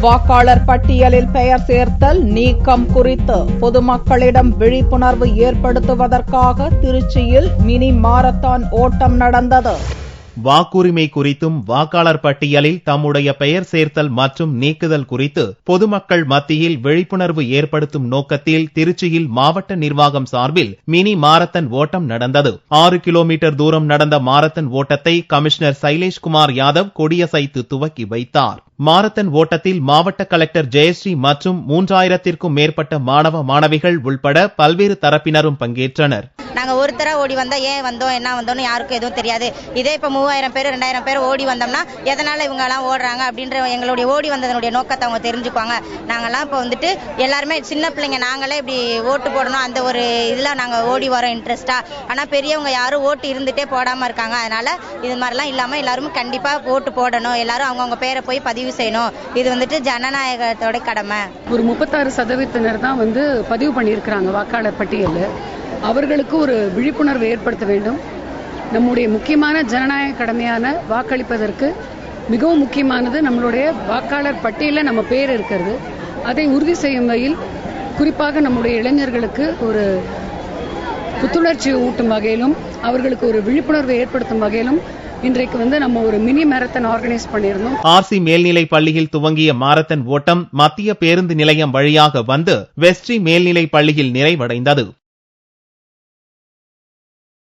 வாக்காளர் பட்டியலில் பெயர் சேர்த்தல் நீக்கம் குறித்து பொதுமக்களிடம் விழிப்புணர்வு ஏற்படுத்துவதற்காக திருச்சியில் மினி மாரத்தான் ஓட்டம் நடந்தது. வாக்குரிமை குறித்தும் வாக்காளர் பட்டியலில் தம்முடைய பெயர் சேர்த்தல் மற்றும் நீக்குதல் குறித்து பொதுமக்கள் மத்தியில் விழிப்புணர்வு ஏற்படுத்தும் நோக்கத்தில் திருச்சியில் மாவட்ட நிர்வாகம் சார்பில் மினி மாரத்தான் ஓட்டம் நடந்தது. 6 கிலோமீட்டர் தூரம் நடந்த மாரத்தான் ஓட்டத்தை கமிஷனர் சைலேஷ்குமார் யாதவ் கொடியசைத்து துவக்கி வைத்தார். மாரத்தான் ஓட்டத்தில் மாவட்ட கலெக்டர் ஜெயஸ்ரீ மற்றும் 3000த்திற்கும் மேற்பட்ட மாணவ மாணவிகள் உள்பட பல்வேறு தரப்பினரும் பங்கேற்றனர். நாங்க ஒருத்தர ஓடி வந்தா ஏன் வந்தோம் என்ன வந்தோம்னு யாருக்கும் எதுவும் தெரியாது. இதே இப்ப 3000 பேர் 2000 பேர் ஓடி வந்தோம்னா எதனால இவங்க எல்லாம் ஓடுறாங்க அப்படின்ற எங்களுடைய ஓடி வந்ததனுடைய நோக்கத்தை அவங்க தெரிஞ்சுக்குவாங்க. நாங்கெல்லாம் இப்ப வந்துட்டு எல்லாருமே சின்ன பிள்ளைங்க நாங்களே இப்படி ஓட்டு போடணும் அந்த ஒரு இதுல நாங்க ஓடி வரோம் இன்ட்ரெஸ்டா. ஆனா பெரியவங்க யாரும் ஓட்டு இருந்துட்டே போடாம இருக்காங்க. அதனால இது மாதிரிலாம் இல்லாம எல்லாரும் கண்டிப்பா ஓட்டு போடணும். எல்லாரும் அவங்கவுங்க பேரை போய் பதிவு செய்யணும். இது வந்துட்டு ஜனநாயகத்தோட கடமை. ஒரு 36% தான் பதிவு பண்ணியிருக்கிறாங்க வாக்காளர் பட்டியல். அவர்களுக்கு ஒரு விழிப்புணர்வு ஏற்படுத்த வேண்டும். நம்முடைய முக்கியமான ஜனநாயக கடமையான வாக்களிப்பதற்கு மிகவும் முக்கியமானது நம்மளுடைய வாக்காளர் பட்டியலில் நம்ம பேர் இருக்கிறது. அதை உறுதி செய்யும் வகையில் குறிப்பாக நம்முடைய இளைஞர்களுக்கு ஒரு புத்துணர்ச்சி ஊட்டும் வகையிலும் அவர்களுக்கு ஒரு விழிப்புணர்வை ஏற்படுத்தும் வகையிலும் இன்றைக்கு நம்ம ஒரு மினி மாரத்தான் ஆர்கனைஸ் பண்ணியிருந்தோம். ஆர்சி மேல்நிலை பள்ளியில் துவங்கிய மாரத்தான் ஓட்டம் மத்திய பேருந்து நிலையம் வழியாக வந்து வெஸ்ட்ரி மேல்நிலை பள்ளியில் நிறைவடைந்தது.